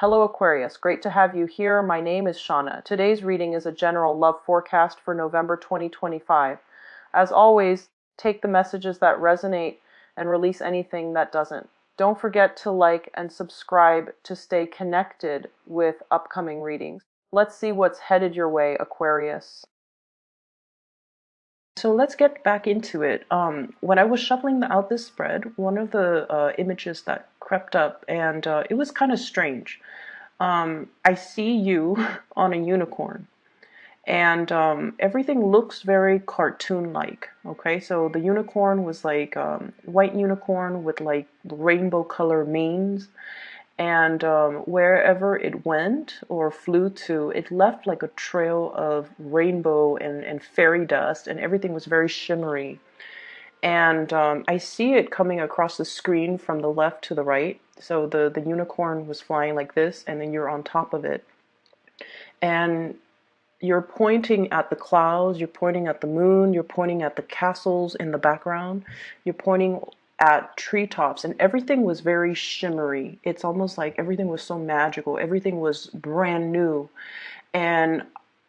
Hello Aquarius, great to have you here. My name is Shauna. Today's reading is a general love forecast for November 2025. As always, take the messages that resonate and release anything that doesn't. Don't forget to like and subscribe to stay connected with upcoming readings. Let's see what's headed your way, Aquarius. So let's get back into it. When I was shuffling out this spread, one of the images that crept up, and it was kind of strange. I see you on a unicorn, and everything looks very cartoon-like. Okay, so the unicorn was like white unicorn with like rainbow color manes, and wherever it went or flew to, it left like a trail of rainbow and fairy dust, and everything was very shimmery. And I see it coming across the screen from the left to the right. So the unicorn was flying like this, and then you're on top of it. And you're pointing at the clouds, you're pointing at the moon, you're pointing at the castles in the background, you're pointing at treetops, and everything was very shimmery. It's almost like everything was so magical, everything was brand new. And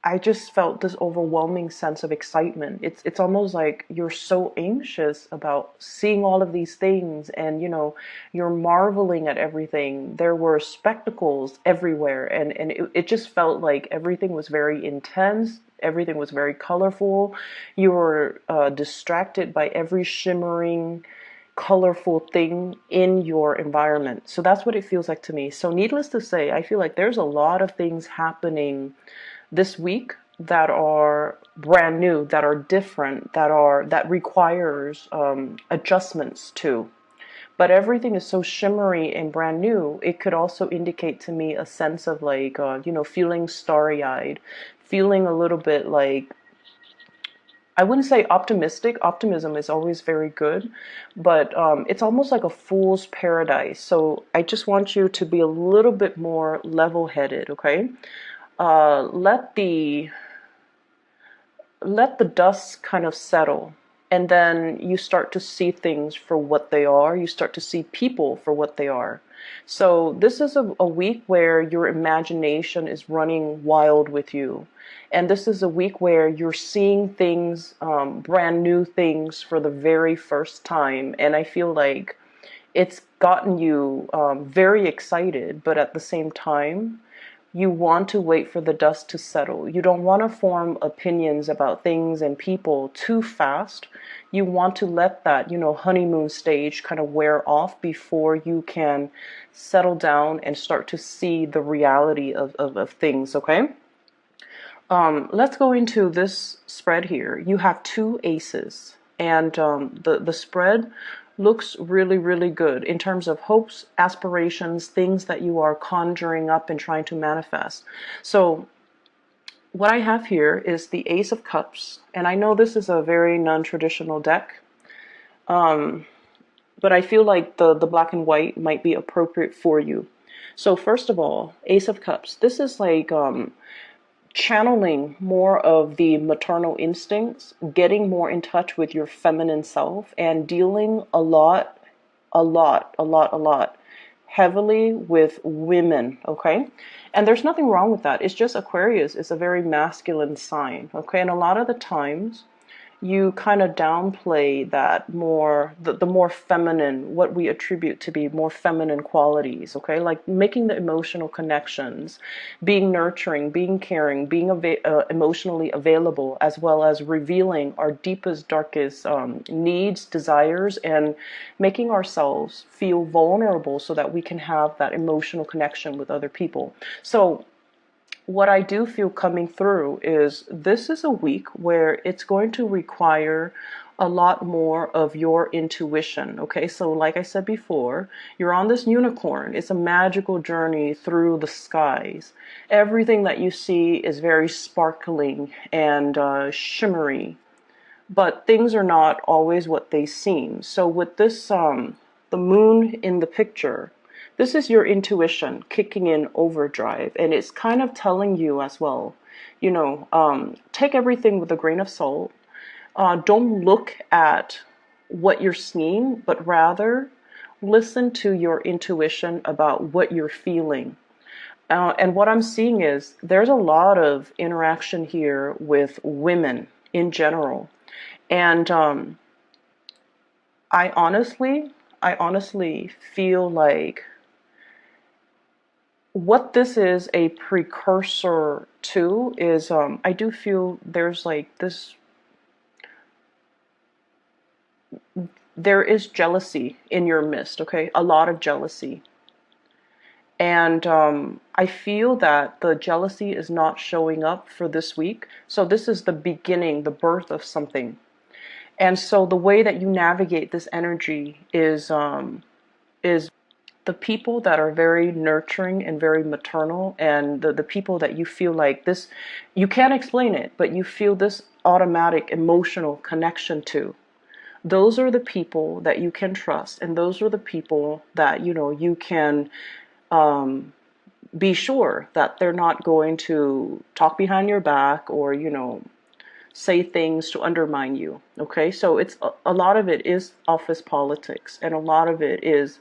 I just felt this overwhelming sense of excitement. It's almost like you're so anxious about seeing all of these things, and you're marveling at everything. There were spectacles everywhere, and it just felt like everything was very intense. Everything was very colorful. You were distracted by every shimmering, colorful thing in your environment. So that's what it feels like to me. So needless to say, I feel like there's a lot of things happening this week that are brand new, that are different, that requires adjustments to. But everything is so shimmery and brand new. It could also indicate to me a sense of like feeling starry-eyed, feeling a little bit like, I wouldn't say optimistic. Optimism is always very good, but it's almost like a fool's paradise. So I just want you to be a little bit more level-headed, okay? Let the dust kind of settle, and then you start to see things for what they are. You start to see people for what they are. So this is a week where your imagination is running wild with you, and this is a week where you're seeing things, brand new things for the very first time. And I feel like it's gotten you very excited, but at the same time you want to wait for the dust to settle. You don't want to form opinions about things and people too fast. You want to let that, honeymoon stage kind of wear off before you can settle down and start to see the reality of things, okay? Let's go into this spread here. You have two aces, and the spread looks really, really good in terms of hopes, aspirations, things that you are conjuring up and trying to manifest. So what I have here is the Ace of Cups, and I know this is a very non-traditional deck, but I feel like the black and white might be appropriate for you. So first of all, Ace of Cups. This is like channeling more of the maternal instincts, getting more in touch with your feminine self, and dealing a lot heavily with women, okay? And there's nothing wrong with that. It's just Aquarius is a very masculine sign, okay? And a lot of the times you kind of downplay that more, the more feminine, what we attribute to be more feminine qualities, okay? Like making the emotional connections, being nurturing, being caring, being emotionally available, as well as revealing our deepest, darkest needs, desires, and making ourselves feel vulnerable so that we can have that emotional connection with other people. So what I do feel coming through is this is a week where it's going to require a lot more of your intuition. Okay, so like I said before, you're on this unicorn. It's a magical journey through the skies. Everything that you see is very sparkling and shimmery, but things are not always what they seem. So with this, the moon in the picture, this is your intuition kicking in overdrive, and it's kind of telling you as well, take everything with a grain of salt. Don't look at what you're seeing, but rather listen to your intuition about what you're feeling. And what I'm seeing is there's a lot of interaction here with women in general. And I honestly, I honestly feel like what this is a precursor to is I do feel there's like this, there is jealousy in your midst, okay? A lot of jealousy. And I feel that the jealousy is not showing up for this week. So this is the beginning, the birth of something. And so the way that you navigate this energy is the people that are very nurturing and very maternal, and the people that you feel like this, you can't explain it, but you feel this automatic emotional connection to. Those are the people that you can trust, and those are the people that, you know, you can be sure that they're not going to talk behind your back or, you know, say things to undermine you. Okay, so it's a lot of it is office politics, and a lot of it is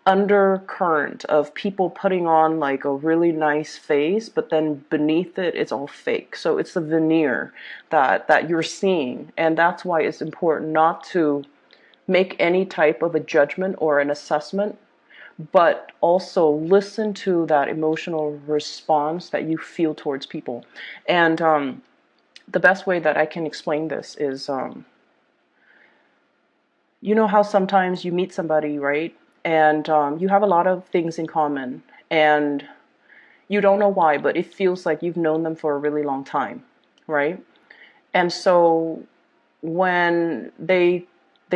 undercurrent of people putting on like a really nice face, but then beneath it it's all fake. So it's the veneer that you're seeing, and that's why it's important not to make any type of a judgment or an assessment, but also listen to that emotional response that you feel towards people. And the best way that I can explain this is, you know how sometimes you meet somebody, right? And you have a lot of things in common, and you don't know why, but it feels like you've known them for a really long time, right? And so when they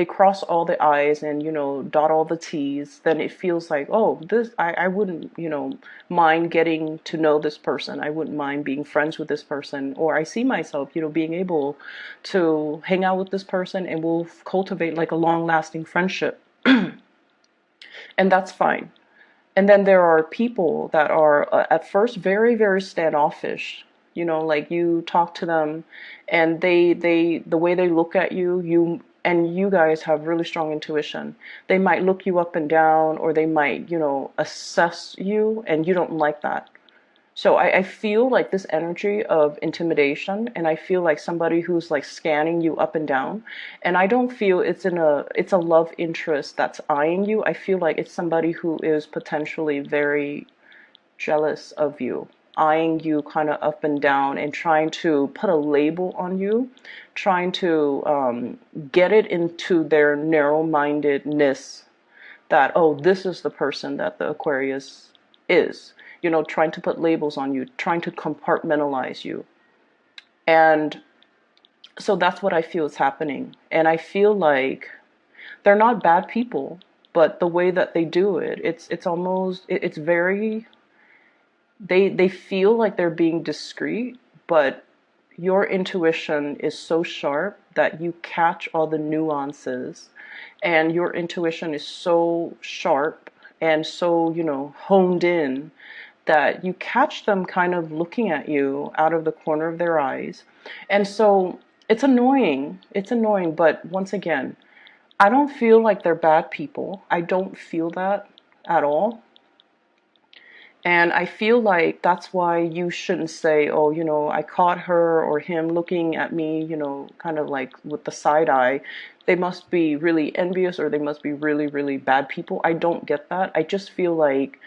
cross all the I's and, you know, dot all the T's, then it feels like, oh, this, I wouldn't, you know, mind getting to know this person. I wouldn't mind being friends with this person. Or I see myself, you know, being able to hang out with this person, and we'll cultivate like a long lasting friendship. And that's fine. And then there are people that are at first very, very standoffish. You know, like you talk to them, and the way they look at you, and you guys have really strong intuition. They might look you up and down, or they might, you know, assess you, and you don't like that. So I feel like this energy of intimidation, and I feel like somebody who's like scanning you up and down. And I don't feel it's a love interest that's eyeing you. I feel like it's somebody who is potentially very jealous of you, eyeing you kind of up and down, and trying to put a label on you, trying to get it into their narrow-mindedness that, oh, this is the person that the Aquarius is. You know, trying to put labels on you, trying to compartmentalize you. And so that's what I feel is happening. And I feel like they're not bad people, but the way that they do it, it's almost, it's very, they feel like they're being discreet, but your intuition is so sharp that you catch all the nuances, and your intuition is so sharp and so, you know, honed in, that you catch them kind of looking at you out of the corner of their eyes. And so it's annoying. It's annoying, but once again, I don't feel like they're bad people. I don't feel that at all. And I feel like that's why you shouldn't say, oh, you know, I caught her or him looking at me, you know, kind of like with the side eye. They must be really envious, or they must be really, really bad people. I don't get that. I just feel like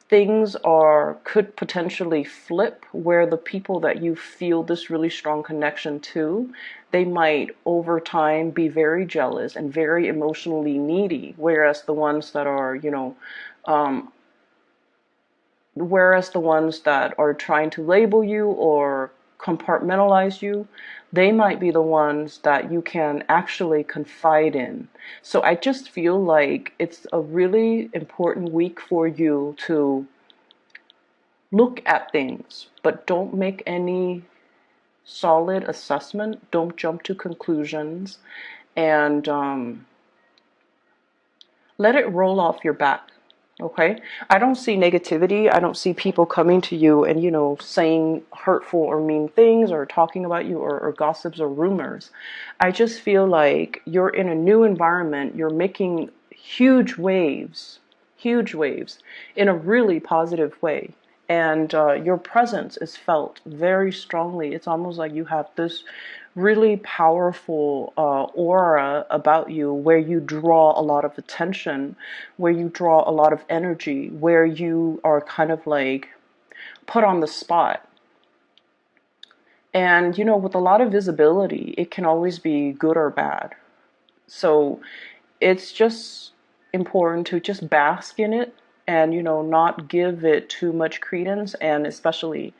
things are could potentially flip, where the people that you feel this really strong connection to, they might over time be very jealous and very emotionally needy, whereas the ones that are, you know, whereas the ones that are trying to label you or compartmentalize you, they might be the ones that you can actually confide in. So I just feel like it's a really important week for you to look at things, but don't make any solid assessment. Don't jump to conclusions, and let it roll off your back. Okay, I don't see negativity. I don't see people coming to you and, you know, saying hurtful or mean things, or talking about you, or gossips or rumors. I just feel like you're in a new environment. You're making huge waves, huge waves in a really positive way. And your presence is felt very strongly. It's almost like you have this really powerful aura about you, where you draw a lot of attention, where you draw a lot of energy, where you are kind of like put on the spot. And, you know, with a lot of visibility, it can always be good or bad. So it's just important to just bask in it and, you know, not give it too much credence. And especially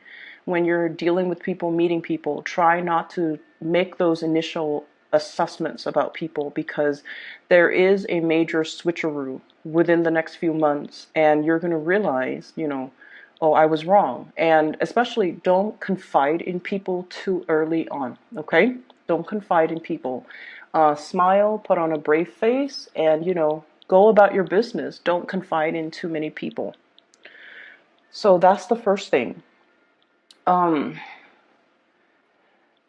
when you're dealing with people, meeting people, try not to make those initial assessments about people, because there is a major switcheroo within the next few months, and you're going to realize, you know, oh, I was wrong. And especially don't confide in people too early on, okay? Don't confide in people. Smile, put on a brave face, and, you know, go about your business. Don't confide in too many people. So that's the first thing. Um,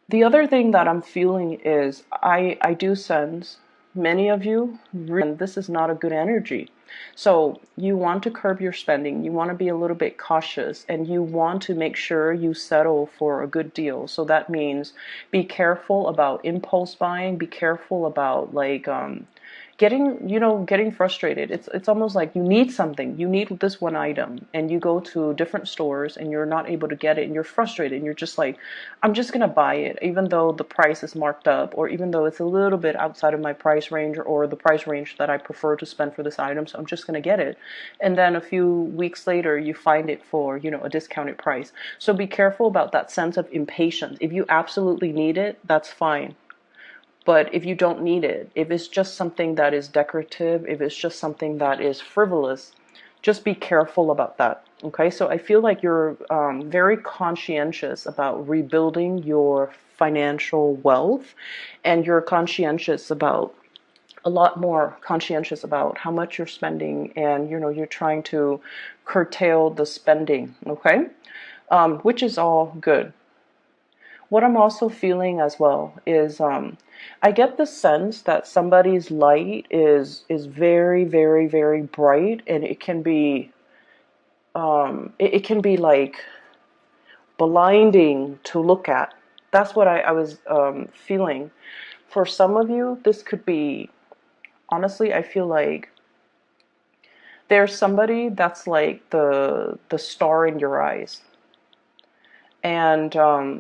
the other thing that I'm feeling is I do sense many of you, and this is not a good energy. So you want to curb your spending, you want to be a little bit cautious, and you want to make sure you settle for a good deal. So that means be careful about impulse buying, be careful about like getting frustrated. It's almost like you need something, you need this one item, and you go to different stores and you're not able to get it, and you're frustrated, and you're just like, I'm just gonna buy it even though the price is marked up, or even though it's a little bit outside of my price range, or the price range that I prefer to spend for this item, so I'm just gonna get it. And then a few weeks later you find it for, you know, a discounted price. So be careful about that sense of impatience. If you absolutely need it, that's fine. But if you don't need it, if it's just something that is decorative, if it's just something that is frivolous, just be careful about that. Okay, so I feel like you're very conscientious about rebuilding your financial wealth, and you're conscientious about a lot more conscientious about how much you're spending, and, you know, you're trying to curtail the spending. Okay, which is all good. What I'm also feeling as well is I get the sense that somebody's light is very, very, very bright, and it can be it can be like blinding to look at. That's what I was feeling. For some of you, this could be, honestly, I feel like there's somebody that's like the star in your eyes. And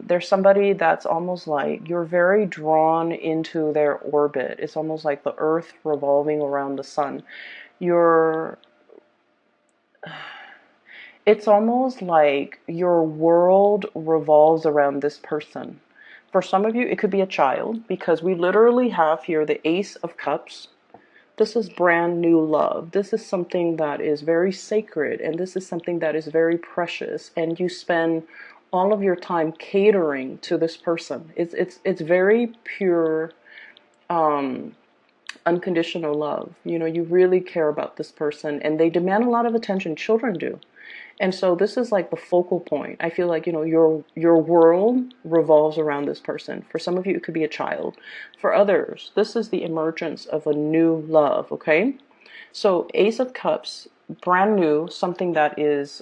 there's somebody that's almost like you're very drawn into their orbit. It's almost like the earth revolving around the sun. You're, it's almost like your world revolves around this person. For some of you, it could be a child, because we literally have here the Ace of Cups. This is brand new love. This is something that is very sacred, and this is something that is very precious, and you spend all of your time catering to this person. It's very pure, unconditional love. You know, you really care about this person, and they demand a lot of attention. Children do. And so this is like the focal point. I feel like, you know, your world revolves around this person. For some of you, it could be a child. For others, this is the emergence of a new love, okay? So Ace of Cups, brand new, something that is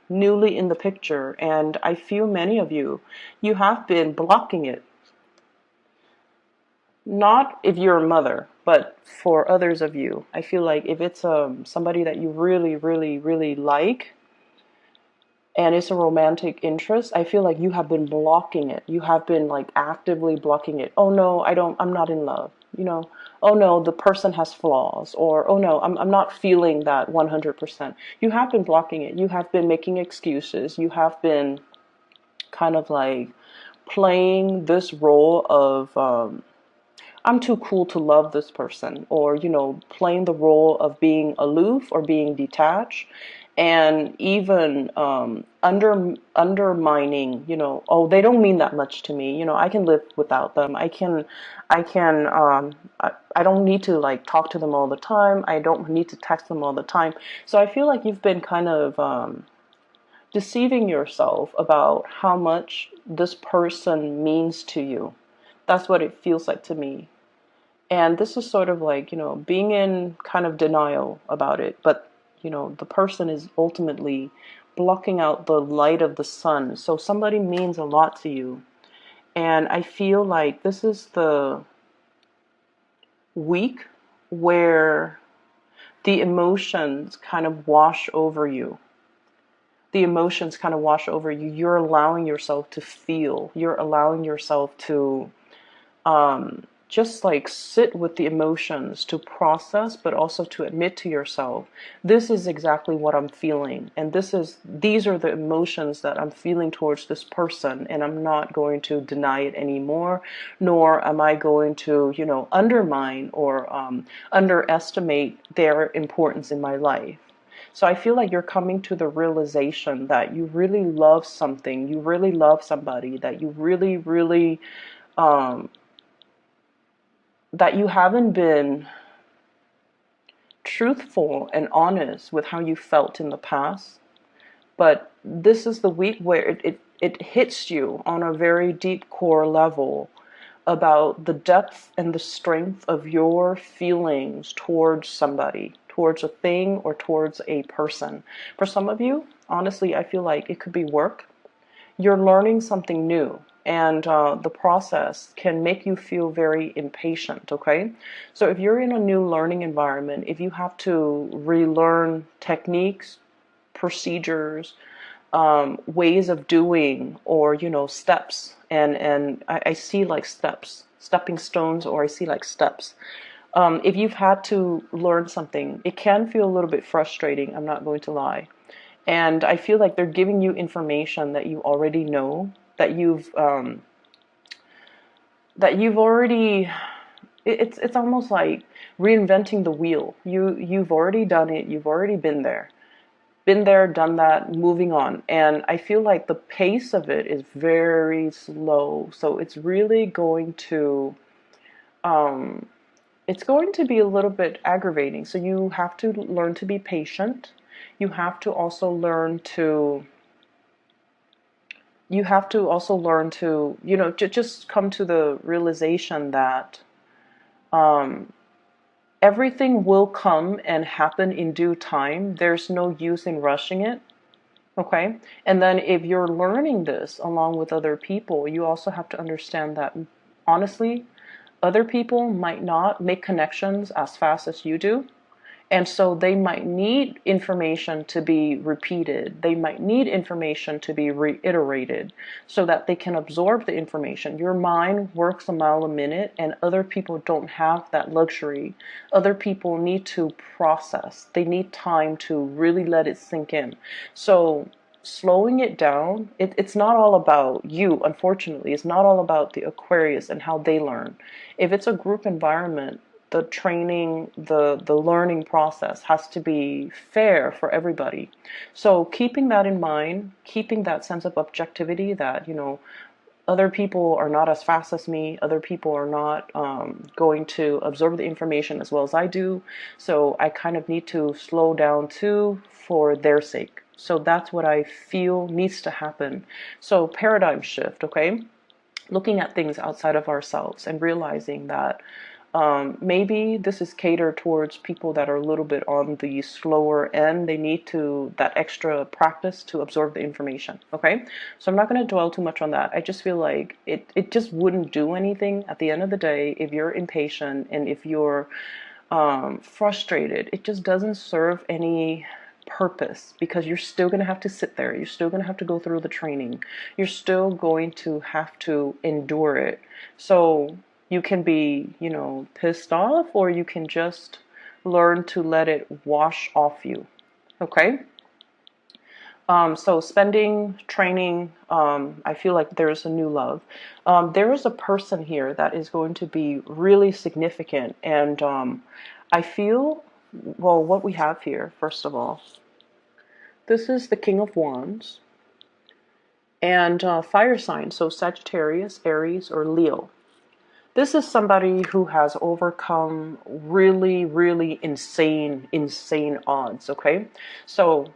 newly in the picture. And I feel many of you, you have been blocking it. Not if you're a mother, but for others of you. I feel like if it's somebody that you really, really, really like, and it's a romantic interest, I feel like you have been blocking it. You have been like actively blocking it. Oh no, I'm not in love. You know, oh no, the person has flaws, or oh no, I'm not feeling that 100%. You have been blocking it. You have been making excuses. You have been kind of like playing this role of, I'm too cool to love this person, or, you know, playing the role of being aloof or being detached, and even undermining, you know, oh, they don't mean that much to me, you know, I can live without them. I don't need to like talk to them all the time. I don't need to text them all the time. So I feel like you've been kind of deceiving yourself about how much this person means to you. That's what it feels like to me. And this is sort of like, you know, being in kind of denial about it. But the person is ultimately blocking out the light of the sun. So somebody means a lot to you. And I feel like this is the week where the emotions kind of wash over you. The emotions kind of wash over you. You're allowing yourself to feel. You're allowing yourself to just like sit with the emotions, to process, but also to admit to yourself, this is exactly what I'm feeling. And these are the emotions that I'm feeling towards this person. And I'm not going to deny it anymore, nor am I going to, undermine or underestimate their importance in my life. So I feel like you're coming to the realization that you really love something, you really love somebody, that you really, really, that you haven't been truthful and honest with how you felt in the past. But this is the week where it hits you on a very deep core level about the depth and the strength of your feelings towards somebody, towards a thing, or towards a person. For some of you, honestly, I feel like it could be work. You're learning something new, and the process can make you feel very impatient. Okay, so if you're in a new learning environment, if you have to relearn techniques, procedures, ways of doing, or steps, and I see like steps, stepping stones, or I see like steps. If you've had to learn something, it can feel a little bit frustrating, I'm not going to lie. And I feel like they're giving you information that you already know, that you've already. It's almost like reinventing the wheel. You've already done it. You've already been there, done that, moving on. And I feel like the pace of it is very slow. So it's really going to. It's going to be a little bit aggravating. So you have to learn to be patient. You have to also learn to just come to the realization that everything will come and happen in due time. There's no use in rushing it. Okay. And then if you're learning this along with other people, you also have to understand that honestly, other people might not make connections as fast as you do. And so they might need information to be repeated. They might need information to be reiterated so that they can absorb the information. Your mind works a mile a minute, and other people don't have that luxury. Other people need to process. They need time to really let it sink in. So slowing it down, it's not all about you, unfortunately. It's not all about the Aquarius and how they learn. If it's a group environment, the training, the learning process has to be fair for everybody. So keeping that in mind, keeping that sense of objectivity that, other people are not as fast as me, other people are not going to absorb the information as well as I do. So I kind of need to slow down too for their sake. So that's what I feel needs to happen. So paradigm shift, okay? Looking at things outside of ourselves and realizing that maybe this is catered towards people that are a little bit on the slower end. They need that extra practice to absorb the information. Okay, so I'm not going to dwell too much on that. I just feel like it just wouldn't do anything at the end of the day if you're impatient and if you're frustrated. It just doesn't serve any purpose because you're still going to have to sit there. You're still going to have to go through the training. You're still going to have to endure it. So you can be, pissed off, or you can just learn to let it wash off you. Okay? So spending, training, I feel like there's a new love. There is a person here that is going to be really significant. And I feel, well, what we have here, first of all, this is the King of Wands. And fire sign, so Sagittarius, Aries, or Leo. This is somebody who has overcome really, really insane odds, okay? So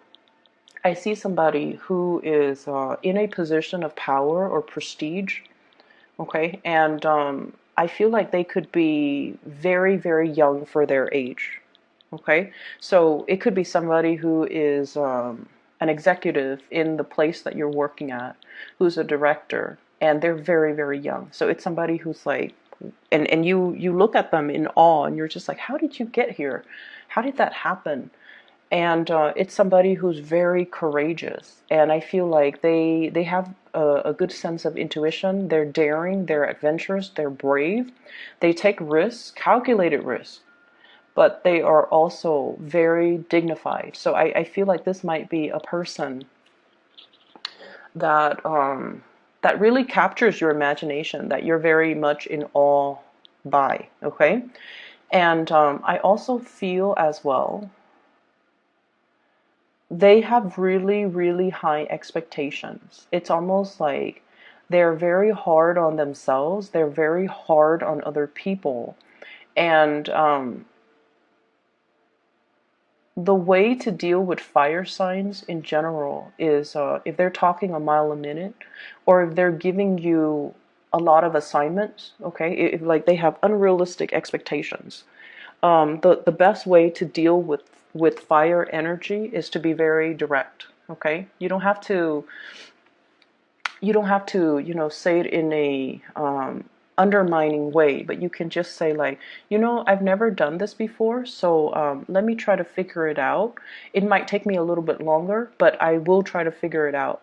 I see somebody who is in a position of power or prestige, okay? And I feel like they could be very, very young for their age. Okay, so it could be somebody who is an executive in the place that you're working at, who's a director, and they're very, very young. So it's somebody who's like, and you look at them in awe, and you're just like, how did you get here? How did that happen? And it's somebody who's very courageous, and I feel like they have a good sense of intuition. They're daring, they're adventurous, they're brave, they take risks, calculated risks, but they are also very dignified. So I feel like this might be a person that that really captures your imagination, that you're very much in awe by. Okay, and I also feel as well they have really, really high expectations. It's almost like they're very hard on themselves. They're very hard on other people, and the way to deal with fire signs in general is if they're talking a mile a minute, or if they're giving you a lot of assignments, okay, if like they have unrealistic expectations, the best way to deal with fire energy is to be very direct. Okay, you don't have to say it in a undermining way, but you can just say like, I've never done this before, so let me try to figure it out. It might take me a little bit longer, but I will try to figure it out.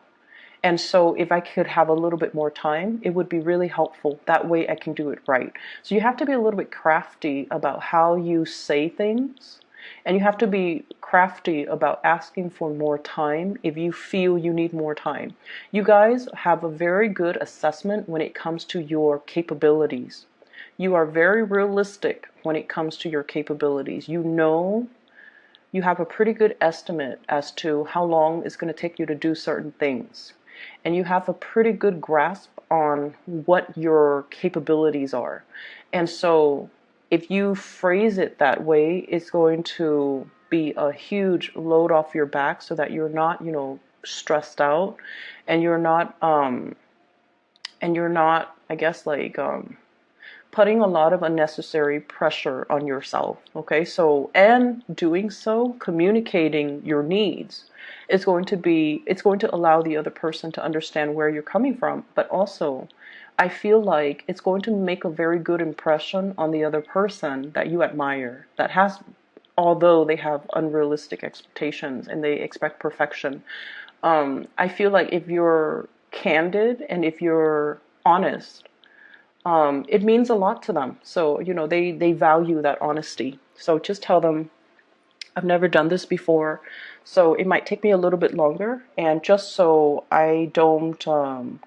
And so if I could have a little bit more time, it would be really helpful. That way I can do it right. So you have to be a little bit crafty about how you say things. And you have to be crafty about asking for more time if you feel you need more time. You guys have a very good assessment when it comes to your capabilities. You are very realistic when it comes to your capabilities. You have a pretty good estimate as to how long it's going to take you to do certain things. And you have a pretty good grasp on what your capabilities are. And so if you phrase it that way, it's going to be a huge load off your back so that you're not, stressed out, and you're not, I guess, like putting a lot of unnecessary pressure on yourself. Okay, so, and doing so, communicating your needs, it's going to allow the other person to understand where you're coming from, but also I feel like it's going to make a very good impression on the other person that you admire, that has, although they have unrealistic expectations and they expect perfection. I feel like if you're candid and if you're honest, it means a lot to them. So, they value that honesty. So just tell them, I've never done this before, so it might take me a little bit longer. And just so I don't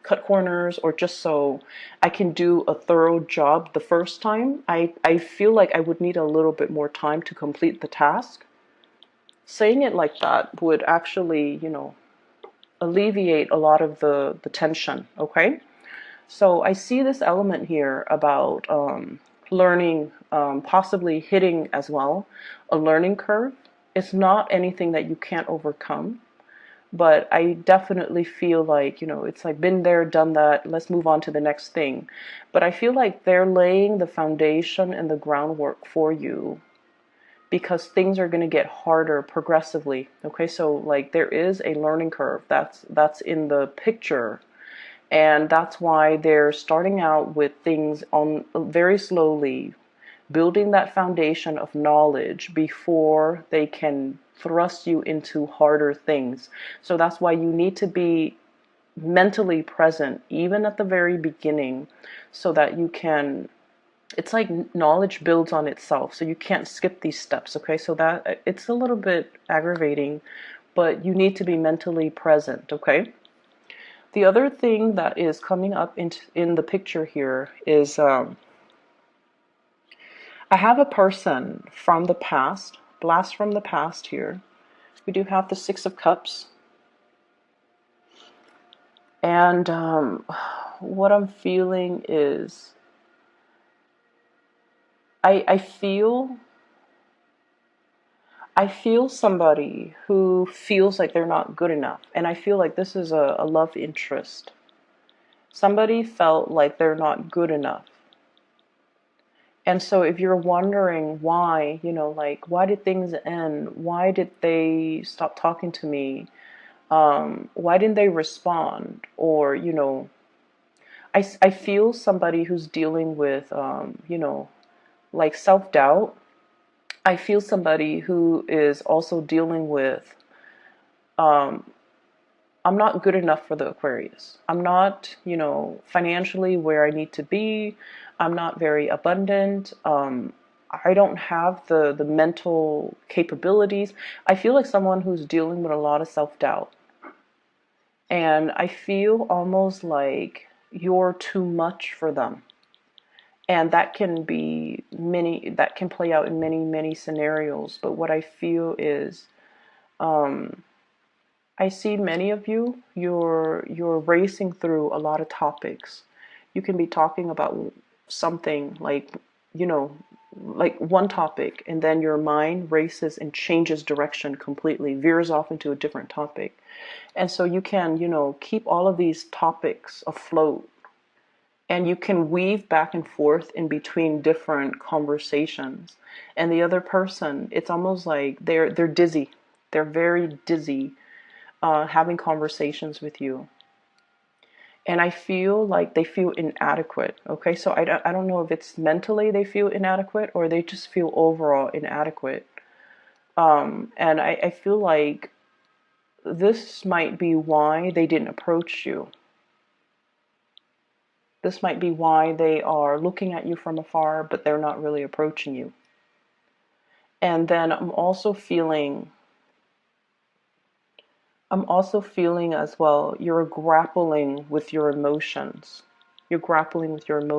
cut corners, or just so I can do a thorough job the first time, I feel like I would need a little bit more time to complete the task. Saying it like that would actually, alleviate a lot of the tension, okay? So I see this element here about learning, possibly hitting as well, a learning curve. It's not anything that you can't overcome, but I definitely feel like, it's like been there, done that, let's move on to the next thing. But I feel like they're laying the foundation and the groundwork for you, because things are going to get harder progressively. Okay, so like there is a learning curve that's in the picture, and that's why they're starting out with things on very slowly, building that foundation of knowledge before they can thrust you into harder things. So that's why you need to be mentally present even at the very beginning, so that you can, it's like knowledge builds on itself, so you can't skip these steps. Okay, so that it's a little bit aggravating, but you need to be mentally present. Okay, the other thing that is coming up in the picture here is I have a person from the past, blast from the past here. We do have the Six of Cups. And what I'm feeling is I feel somebody who feels like they're not good enough. And I feel like this is a love interest. Somebody felt like they're not good enough. And so if you're wondering why, like, why did things end? Why did they stop talking to me? Why didn't they respond? Or, I feel somebody who's dealing with, like self-doubt. I feel somebody who is also dealing with, um, I'm not good enough for the Aquarius. I'm not, financially where I need to be. I'm not very abundant. I don't have the mental capabilities. I feel like someone who's dealing with a lot of self-doubt. And I feel almost like you're too much for them. And that can play out in many, many scenarios. But what I feel is, um, I see many of you, you're racing through a lot of topics. You can be talking about something like, you know, like one topic, and then your mind races and changes direction completely, veers off into a different topic. And so you can, keep all of these topics afloat, and you can weave back and forth in between different conversations. And the other person, it's almost like they're dizzy. They're very dizzy, having conversations with you. And I feel like they feel inadequate. Okay, so I don't know if it's mentally they feel inadequate or they just feel overall inadequate. And I feel like this might be why they didn't approach you. This might be why they are looking at you from afar, but they're not really approaching you. And then I'm also feeling as well, you're grappling with your emotions. You're grappling with your emotions.